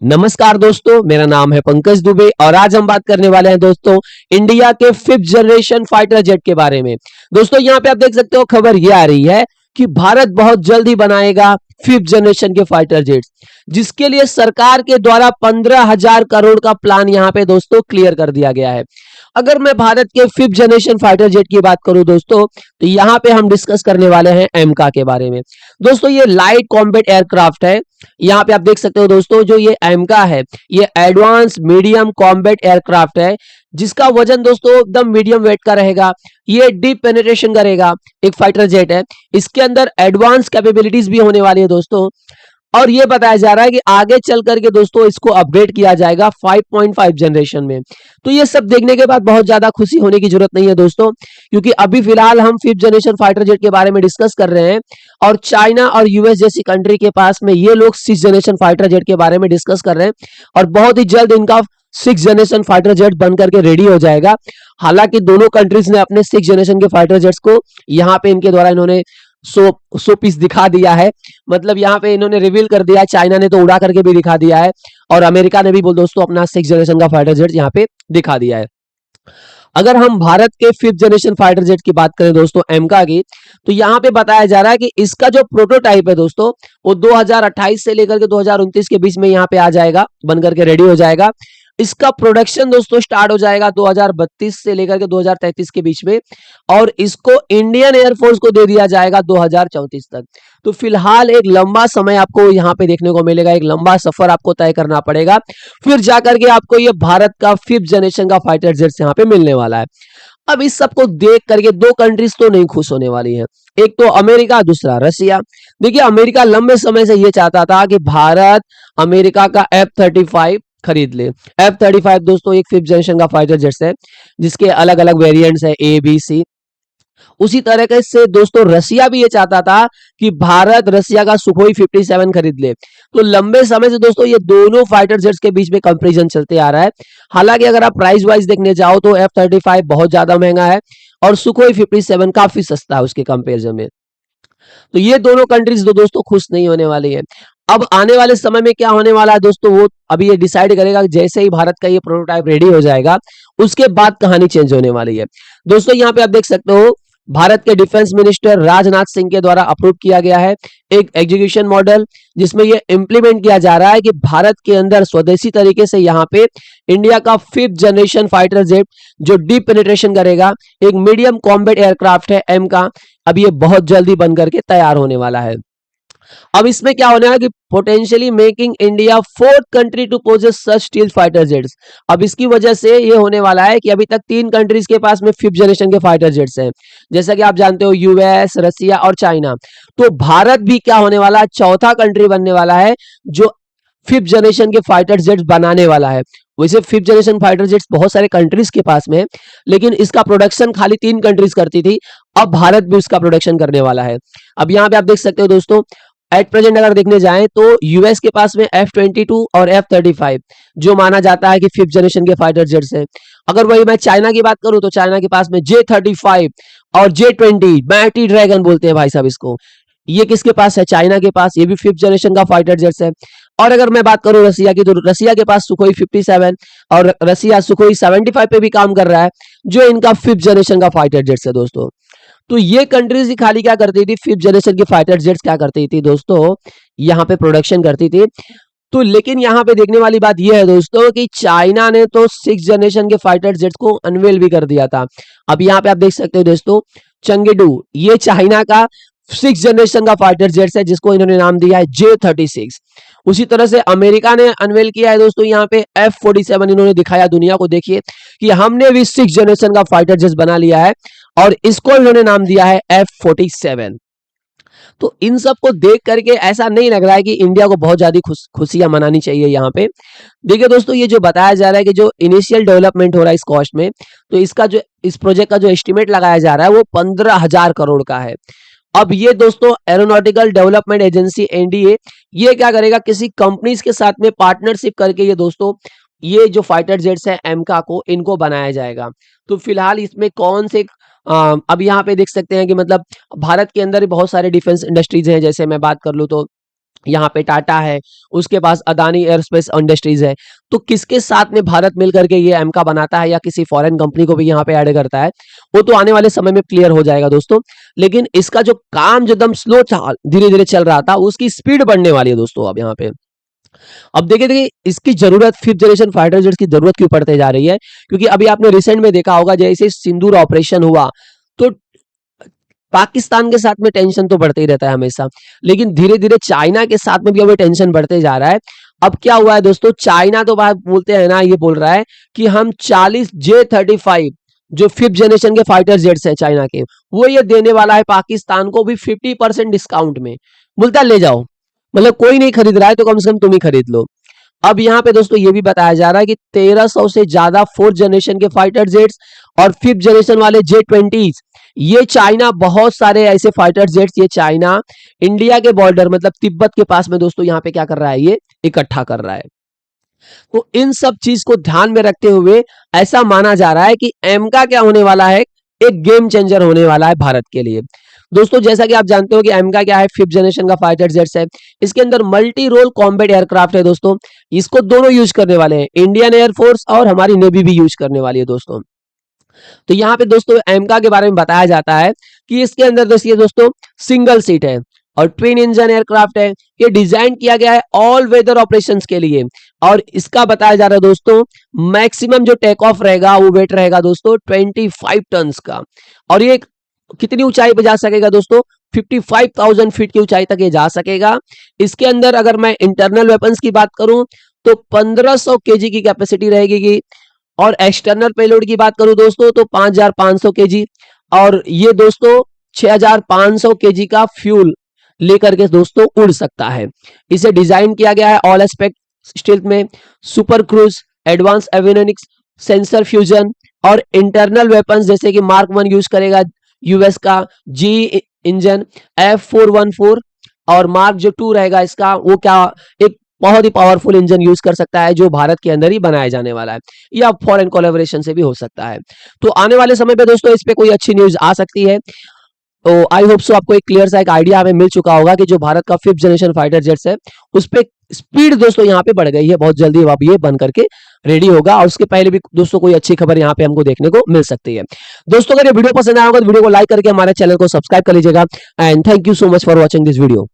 नमस्कार दोस्तों, मेरा नाम है पंकज दुबे और आज हम बात करने वाले हैं दोस्तों इंडिया के 5th जनरेशन फाइटर जेट के बारे में। दोस्तों यहाँ पे आप देख सकते हो खबर ये आ रही है कि भारत बहुत जल्द ही बनाएगा 5th जनरेशन के फाइटर जेट्स, जिसके लिए सरकार के द्वारा 15,000 करोड़ का प्लान यहाँ पे दोस्तों क्लियर कर दिया गया है। अगर मैं भारत के 5th जनरेशन फाइटर जेट की बात करूं दोस्तों, तो यहाँ पे हम डिस्कस करने वाले हैं एमका के बारे में। दोस्तों ये लाइट कॉम्बैट एयरक्राफ्ट है। यहाँ पे आप देख सकते हो दोस्तों, जो ये एमका है ये एडवांस मीडियम कॉम्बैट एयरक्राफ्ट है, जिसका वजन दोस्तों एकदम मीडियम वेट का रहेगा। ये डीप पेनिट्रेशन करेगा, एक फाइटर जेट है। इसके अंदर एडवांस कैपेबिलिटीज भी होने वाली है दोस्तों, और ये बताया जा रहा है कि आगे चल करके दोस्तों इसको अपग्रेड किया जाएगा 5.5 जनरेशन में। तो ये सब देखने के बाद बहुत ज्यादा खुशी होने की जरूरत नहीं है दोस्तों, क्योंकि अभी फिलहाल हम 5th जनरेशन फाइटर जेट के बारे में डिस्कस कर रहे हैं और चाइना और यूएस जैसी कंट्री के पास में ये लोग 6th जनरेशन फाइटर जेट के बारे में डिस्कस कर रहे हैं और बहुत ही जल्द इनका 6th जनरेशन फाइटर जेट बन करके रेडी हो जाएगा। हालांकि दोनों कंट्रीज ने अपने 6th जनरेशन के फाइटर जेट्स को यहाँ पे इनके द्वारा इन्होंने सो पीस दिखा दिया है, मतलब यहाँ पे इन्होंने रिवील कर दिया है। चाइना ने तो उड़ा करके भी दिखा दिया है और अमेरिका ने भी बोल दोस्तों अपना 6th जनरेशन का फाइटर जेट यहाँ पे दिखा दिया है। अगर हम भारत के 5th जनरेशन फाइटर जेट की बात करें दोस्तों एमका की, तो यहाँ पे बताया जा रहा है कि इसका जो प्रोटोटाइप है दोस्तों वो 2028 से लेकर के 2029 के बीच में यहाँ पे आ जाएगा, बन करके रेडी हो जाएगा। इसका प्रोडक्शन दोस्तों स्टार्ट हो जाएगा 2032 से लेकर के 2033 के बीच में, और इसको इंडियन एयरफोर्स को दे दिया जाएगा 2034 तक। तो फिलहाल एक लंबा समय आपको यहाँ पे देखने को मिलेगा, एक लंबा सफर आपको तय करना पड़ेगा, फिर जाकर के आपको ये भारत का 5th जनरेशन का फाइटर जेट्स यहाँ पे मिलने वाला है। अब इस सबको देख करके दो कंट्रीज तो नहीं खुश होने वाली हैं, एक तो अमेरिका, दूसरा रसिया। देखिए अमेरिका लंबे समय से ये चाहता था कि भारत अमेरिका का F-35 खरीद ले। F-35 दोस्तों एक 5th जनरेशन का फाइटर जेट्स है, जिसके अलग अलग वेरिएंट्स है A B C। उसी तरीके से दोस्तों रसिया भी ये चाहता था कि भारत रसिया का सुखोई 57 खरीद ले। तो लंबे समय से दोस्तों ये दोनों फाइटर जेट्स के बीच में कंपैरिजन चलते आ रहा है। हालांकि अगर आप प्राइस वाइज देखने जाओ तो F-35 बहुत ज्यादा महंगा है और सुखोई 57 काफी सस्ता है उसके कंपेरिजन में। तो ये दोनों कंट्रीज दोस्तों खुश नहीं होने वाली है। अब आने वाले समय में क्या होने वाला है दोस्तों, वो अभी ये डिसाइड करेगा। जैसे ही भारत का ये प्रोटोटाइप रेडी हो जाएगा उसके बाद कहानी चेंज होने वाली है। दोस्तों यहाँ पे आप देख सकते हो भारत के डिफेंस मिनिस्टर राजनाथ सिंह के द्वारा अप्रूव किया गया है एक एग्जीक्यूशन मॉडल, जिसमें ये इंप्लीमेंट किया जा रहा है कि भारत के अंदर स्वदेशी तरीके से यहाँ पे इंडिया का 5th जनरेशन फाइटर जेट जो डीप पेनिट्रेशन करेगा, एक मीडियम कॉम्बैट एयरक्राफ्ट है एम का, अब ये बहुत जल्दी बन करके तैयार होने वाला है। अब इसमें क्या होने वाला कि potentially making India 4th country to possess such stealth fighter jets. अब इसकी वजह से ये होने वाला है कि अभी तक 3 कंट्रीज के पास में 5th जनरेशन के फाइटर जेट्स हैं, जैसा कि आप जानते हो यूएस, रसिया और चाइना। तो भारत भी क्या होने वाला है, चौथा कंट्री बनने वाला है जो 5th जनरेशन के फाइटर जेट्स बनाने वाला है। वैसे 5th जनरेशन फाइटर जेट्स बहुत सारे कंट्रीज के पास में है, लेकिन इसका प्रोडक्शन खाली 3 कंट्रीज करती थी, अब भारत भी उसका प्रोडक्शन करने वाला है। अब यहाँ पे आप देख सकते हो दोस्तों, एट प्रेजेंट अगर देखने जाएं तो यूएस के पास में F-22 और F-35 जो माना जाता है कि 5th जनरेशन के फाइटर जेट्स हैं। अगर वही मैं चाइना की बात करूं तो चाइना के पास में J-35 और J-20 बैटी ड्रैगन बोलते हैं भाई साहब इसको, ये किसके पास है, चाइना के पास, ये भी 5th जनरेशन का फाइटर जेट्स है। और अगर मैं बात करूं रसिया की, तो रसिया के पास सुखोई 57 और रसिया सुखोई 75 पे भी काम कर रहा है, जो इनका 5th जनरेशन का फाइटर जेट्स है दोस्तों। तो ये कंट्रीज ही खाली क्या करती थी, 5th जनरेशन की फाइटर जेट्स क्या करती थी दोस्तों, यहाँ पे प्रोडक्शन करती थी। तो लेकिन यहाँ पे देखने वाली बात यह है दोस्तों कि चाइना ने तो 6th जनरेशन के फाइटर जेट्स को अनवेल भी कर दिया था। अब यहाँ पे आप देख सकते हो दोस्तों चंगेडू, ये चाइना का 6th जनरेशन का फाइटर जेट्स है, जिसको इन्होंने नाम दिया है J-36। उसी तरह से अमेरिका ने अनवेल किया है दोस्तों यहाँ पे F-47, इन्होंने दिखाया दुनिया को, देखिए कि हमने भी 6th जनरेशन का फाइटर जेट्स बना लिया है और इसको इन्होंने नाम दिया है F-47। तो इन सब को देख करके ऐसा नहीं लग रहा है कि इंडिया को बहुत ज्यादा खुशियां मनानी चाहिए यहाँ पे। देखिए दोस्तों ये जो बताया जा रहा है कि जो इनिशियल डेवलपमेंट हो रहा है इस कॉस्ट में, तो इसका जो इस प्रोजेक्ट का जो एस्टिमेट लगाया जा रहा है वो 15,000 करोड़ का है। अब ये दोस्तों एरोनॉटिकल डेवलपमेंट एजेंसी एनडीए ये क्या करेगा, किसी कंपनीज के साथ में पार्टनरशिप करके ये दोस्तों ये जो फाइटर जेट्स है एमका को इनको बनाया जाएगा। तो फिलहाल इसमें कौन से अब यहाँ पे देख सकते हैं कि मतलब भारत के अंदर बहुत सारे डिफेंस इंडस्ट्रीज हैं, जैसे मैं बात कर लूँ तो यहाँ पे टाटा है, उसके पास अदानी एयरस्पेस इंडस्ट्रीज है। तो किसके साथ में भारत मिलकर के ये एमका बनाता है या किसी फॉरेन कंपनी को भी यहाँ पे ऐड करता है, वो तो आने वाले समय में क्लियर हो जाएगा दोस्तों। लेकिन इसका जो काम जो एकदम स्लो धीरे धीरे चल रहा था, उसकी स्पीड बढ़ने वाली है दोस्तों अब यहाँ पे। अब देखिए इसकी जरूरत फिफ्थ जनरेशन फाइटर जेट्स की जरूरत क्यों पड़ते जा रही है, क्योंकि अभी आपने रिसेंट में देखा होगा जैसे सिंदूर ऑपरेशन हुआ तो पाकिस्तान के साथ में टेंशन तो बढ़ते ही रहता है हमेशा, लेकिन धीरे धीरे चाइना के साथ में भी अब टेंशन बढ़ते जा रहा है। अब क्या हुआ है दोस्तों, चाइना तो बात बोलते हैं ना, ये बोल रहा है कि हम 40 J-35 जो फिफ्थ जनरेशन के फाइटर जेट्स हैं चाइना के, वो ये देने वाला है पाकिस्तान को भी 50% डिस्काउंट में। बोलता है ले जाओ, मतलब कोई नहीं खरीद रहा है तो कम से कम तुम ही खरीद लो। अब यहाँ पे दोस्तों ये भी बताया जा रहा है कि 1300 से ज्यादा फोर्थ जनरेशन के फाइटर जेट्स और फिफ्थ जनरेशन वाले J-20 ये चाइना, बहुत सारे ऐसे फाइटर जेट्स ये चाइना इंडिया के बॉर्डर मतलब तिब्बत के पास में दोस्तों यहाँ पे क्या कर रहा है, ये इकट्ठा कर रहा है। तो इन सब चीज को ध्यान में रखते हुए ऐसा माना जा रहा है कि एमका क्या होने वाला है, एक गेम चेंजर होने वाला है भारत के लिए। दोस्तों जैसा कि आप जानते हो कि एमका क्या है, फिफ्थ जनरेशन का फाइटर जेट्स है। इसके अंदर मल्टी रोल कॉम्बैट एयरक्राफ्ट है दोस्तों। इसको दोनों यूज करने वाले हैं, इंडियन एयरफोर्स और हमारी नेवी भी यूज करने वाली है दोस्तों। तो यहाँ पे दोस्तों एमका के बारे में बताया जाता है कि इसके अंदर दोस्तों सिंगल सीट है और ट्विन इंजन एयरक्राफ्ट है। ये डिजाइन किया गया है ऑल वेदर ऑपरेशंस के लिए और इसका बताया जा रहा है दोस्तों मैक्सिमम जो टेक ऑफ रहेगा वो वेट रहेगा दोस्तों 25 टन का। और ये कितनी ऊंचाई पे जा सकेगा दोस्तों, 55,000 फीट की ऊंचाई तक ये जा सकेगा। इसके अंदर अगर मैं इंटरनल वेपन्स की बात करूं तो 1500 केजी की कैपेसिटी रहेगी और एक्सटर्नल पेलोड की बात करूं दोस्तों तो 5500 केजी। और ये दोस्तों 6500 केजी का फ्यूल लेकर के दोस्तों उड़ सकता है। इसे डिजाइन किया गया है ऑल एस्पेक्ट स्टील्थ में, super cruise, advance avionics, sensor fusion और इंटरनल वेपन्स जैसे कि मार्क 1 यूज करेगा यूएस का जी इंजन, F414 और मार्क जो 2 रहेगा इसका वो क्या एक बहुत ही पावरफुल इंजन यूज कर सकता है जो भारत के अंदर ही बनाया जाने वाला है या फॉरेन कोलैबोरेशन से भी हो सकता है। तो आने वाले समय पे दोस्तों इस पे कोई अच्छी न्यूज आ सकती है। तो आई होप सो आपको एक क्लियर सा एक आइडिया हमें मिल चुका होगा कि जो भारत का फिफ्थ जनरेशन फाइटर जेट्स है उस पे स्पीड दोस्तों यहाँ पे बढ़ गई है, बहुत जल्दी अब ये बन करके रेडी होगा और उसके पहले भी दोस्तों कोई अच्छी खबर यहाँ पे हमको देखने को मिल सकती है। दोस्तों अगर ये वीडियो पसंद आया होगा तो वीडियो को लाइक करके हमारे चैनल को सब्सक्राइब कर लीजिएगा and thank you so much for watching this video.